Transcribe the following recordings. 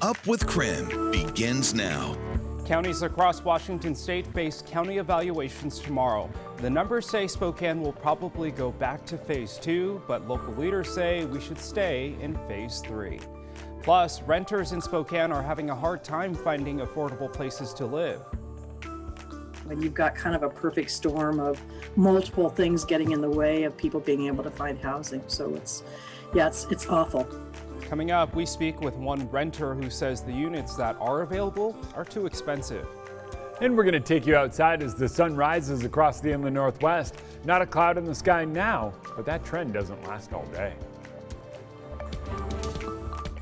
Up with KREM begins now. Counties across Washington state face county evaluations tomorrow. The numbers say Spokane will probably go back to phase 2, but local leaders say we should stay in phase 3. Plus, renters in Spokane are having a hard time finding affordable places to live. When you've got kind of a perfect storm of multiple things getting in the way of people being able to find housing. So it's awful. Coming up, we speak with one renter who says the units that are available are too expensive. And we're going to take you outside as the sun rises across the inland northwest. Not a cloud in the sky now, but that trend doesn't last all day.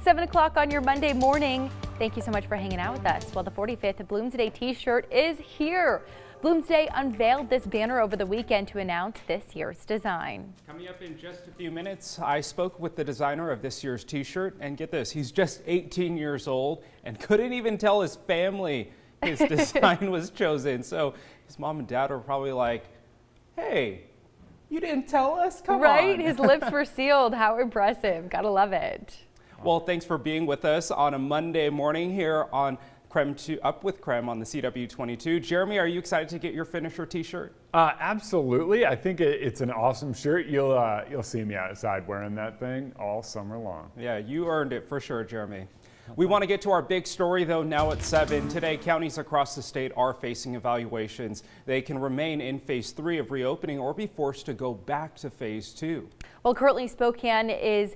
7 o'clock on your Monday morning. Thank you so much for hanging out with us. Well, the 45th Bloomsday t-shirt is here. Bloomsday unveiled this banner over the weekend to announce this year's design. Coming up in just a few minutes, I spoke with the designer of this year's t-shirt, and get this, he's just 18 years old and couldn't even tell his family his design was chosen. So his mom and dad are probably like, hey, you didn't tell us? Come on. Right? His lips were sealed. How impressive. Gotta love it. Well, thanks for being with us on a Monday morning here on Up with KREM on the CW22. Jeremy, are you excited to get your finisher t-shirt? Absolutely. I think it's an awesome shirt. You'll see me outside wearing that thing all summer long. Yeah, you earned it for sure, Jeremy. We want to get to our big story, though, now at 7. Today, counties across the state are facing evaluations. They can remain in phase 3 of reopening or be forced to go back to phase 2. Well, currently Spokane is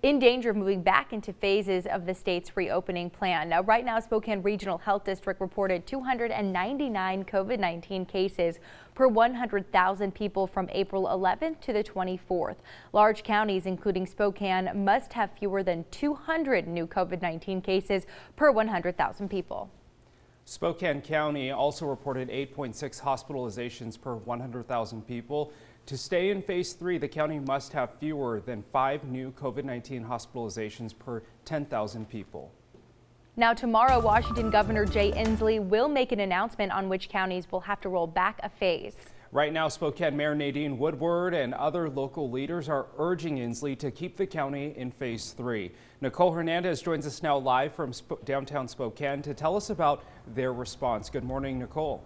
in danger of moving back into phases of the state's reopening plan. Now, right now, Spokane Regional Health District reported 299 COVID-19 cases per 100,000 people from April 11th to the 24th. Large counties, including Spokane, must have fewer than 200 new COVID-19 cases per 100,000 people. Spokane County also reported 8.6 hospitalizations per 100,000 people. To stay in phase 3, the county must have fewer than 5 new COVID-19 hospitalizations per 10,000 people. Now tomorrow, Washington Governor Jay Inslee will make an announcement on which counties will have to roll back a phase. Right now, Spokane Mayor Nadine Woodward and other local leaders are urging Inslee to keep the county in phase 3. Nicole Hernandez joins us now live from downtown Spokane to tell us about their response. Good morning, Nicole.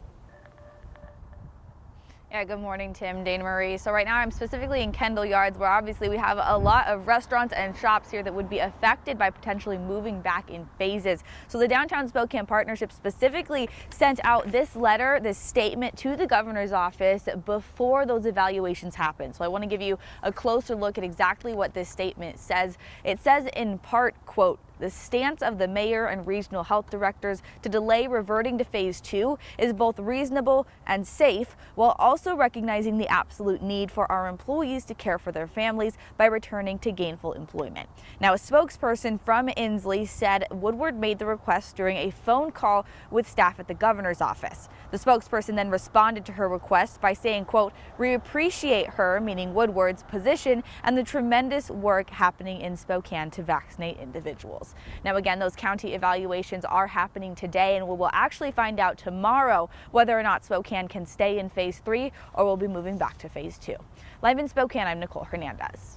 Yeah, good morning, Tim, Dana Marie. So right now I'm specifically in Kendall Yards, where obviously we have a lot of restaurants and shops here that would be affected by potentially moving back in phases. So the Downtown Spokane Partnership specifically sent out this letter, this statement to the governor's office before those evaluations happen. So I want to give you a closer look at exactly what this statement says. It says in part, quote, "The stance of the mayor and regional health directors to delay reverting to phase 2 is both reasonable and safe, while also recognizing the absolute need for our employees to care for their families by returning to gainful employment." Now, a spokesperson from Inslee said Woodward made the request during a phone call with staff at the governor's office. The spokesperson then responded to her request by saying, quote, "We appreciate her," meaning Woodward's, position and the tremendous work happening in Spokane to vaccinate individuals. Now, again, those county evaluations are happening today, and we will actually find out tomorrow whether or not Spokane can stay in phase 3 or will be moving back to phase 2. Live in Spokane, I'm Nicole Hernandez.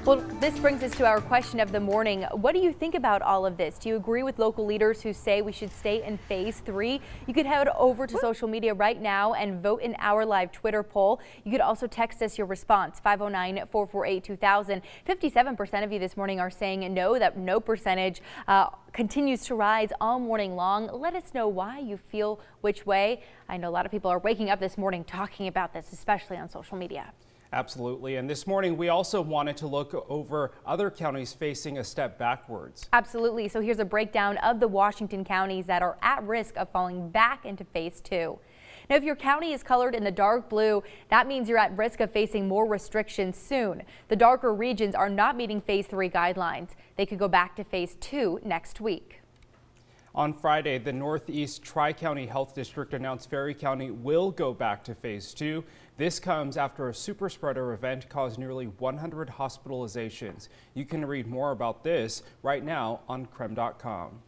Well, this brings us to our question of the morning. What do you think about all of this? Do you agree with local leaders who say we should stay in phase 3? You could head over to social media right now and vote in our live Twitter poll. You could also text us your response, 509-448-2000. 57% of you this morning are saying no, that no percentage continues to rise all morning long. Let us know why you feel which way. I know a lot of people are waking up this morning talking about this, especially on social media. Absolutely. And this morning, we also wanted to look over other counties facing a step backwards. Absolutely. So here's a breakdown of the Washington counties that are at risk of falling back into phase 2. Now, if your county is colored in the dark blue, that means you're at risk of facing more restrictions soon. The darker regions are not meeting phase 3 guidelines. They could go back to phase 2 next week. On Friday, the Northeast Tri-County Health District announced Ferry County will go back to phase 2. This comes after a super spreader event caused nearly 100 hospitalizations. You can read more about this right now on KREM.com.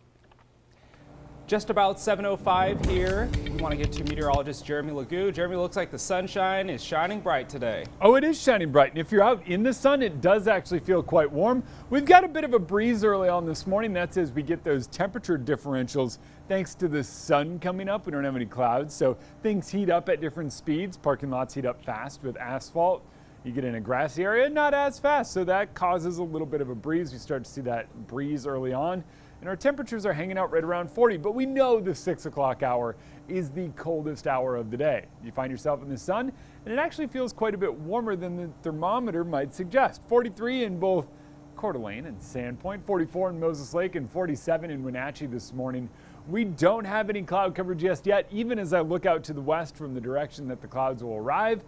Just about 7:05 here. We want to get to meteorologist Jeremy Legoo. Jeremy, looks like the sunshine is shining bright today. Oh, it is shining bright. And if you're out in the sun, it does actually feel quite warm. We've got a bit of a breeze early on this morning. That's as we get those temperature differentials thanks to the sun coming up. We don't have any clouds, so things heat up at different speeds. Parking lots heat up fast with asphalt. You get in a grassy area, not as fast, so that causes a little bit of a breeze. We start to see that breeze early on. And our temperatures are hanging out right around 40, but we know the 6 o'clock hour is the coldest hour of the day. You find yourself in the sun, and it actually feels quite a bit warmer than the thermometer might suggest. 43 in both Coeur d'Alene and Sandpoint, 44 in Moses Lake, and 47 in Wenatchee this morning. We don't have any cloud coverage just yet, even as I look out to the west from the direction that the clouds will arrive.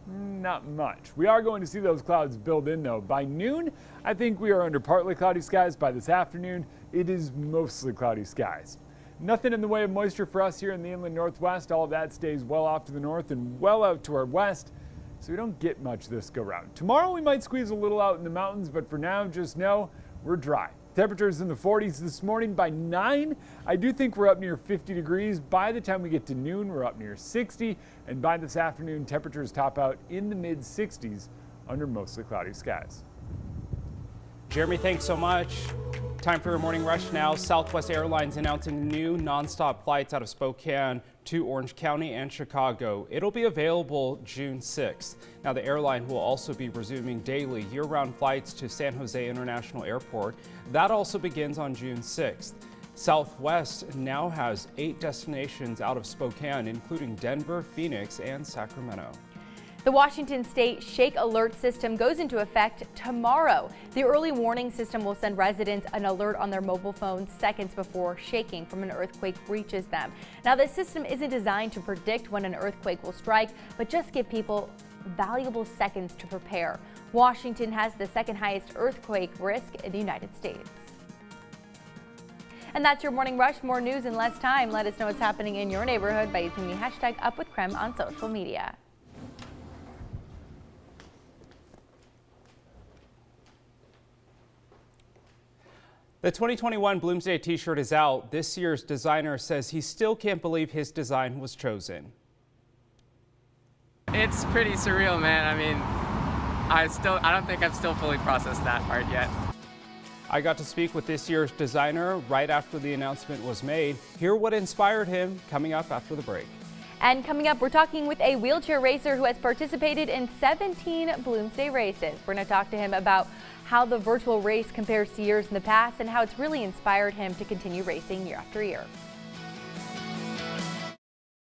Not much. We are going to see those clouds build in though. By noon, I think we are under partly cloudy skies. By this afternoon, it is mostly cloudy skies. Nothing in the way of moisture for us here in the inland northwest. All of that stays well off to the north and well out to our west, so we don't get much this go round. Tomorrow we might squeeze a little out in the mountains, but for now, just know we're dry. Temperatures in the 40s this morning. By 9, I do think we're up near 50 degrees. By the time we get to noon, we're up near 60. And by this afternoon, temperatures top out in the mid 60s under mostly cloudy skies. Jeremy, thanks so much. Time for your morning rush now. Southwest Airlines announcing new nonstop flights out of Spokane to Orange County and Chicago. It'll be available June 6th. Now, the airline will also be resuming daily year-round flights to San Jose International Airport. That also begins on June 6th. Southwest now has 8 destinations out of Spokane, including Denver, Phoenix, and Sacramento. The Washington State Shake Alert System goes into effect tomorrow. The early warning system will send residents an alert on their mobile phones seconds before shaking from an earthquake reaches them. Now, this system isn't designed to predict when an earthquake will strike, but just give people valuable seconds to prepare. Washington has the second highest earthquake risk in the United States. And that's your Morning Rush. More news in less time. Let us know what's happening in your neighborhood by using the hashtag #UpWithKREM on social media. The 2021 Bloomsday t-shirt is out. This year's designer says he still can't believe his design was chosen. It's pretty surreal, man. I mean, I don't think I've still fully processed that part yet. I got to speak with this year's designer right after the announcement was made. Hear what inspired him coming up after the break. And coming up, we're talking with a wheelchair racer who has participated in 17 Bloomsday races. We're going to talk to him about how the virtual race compares to years in the past and how it's really inspired him to continue racing year after year.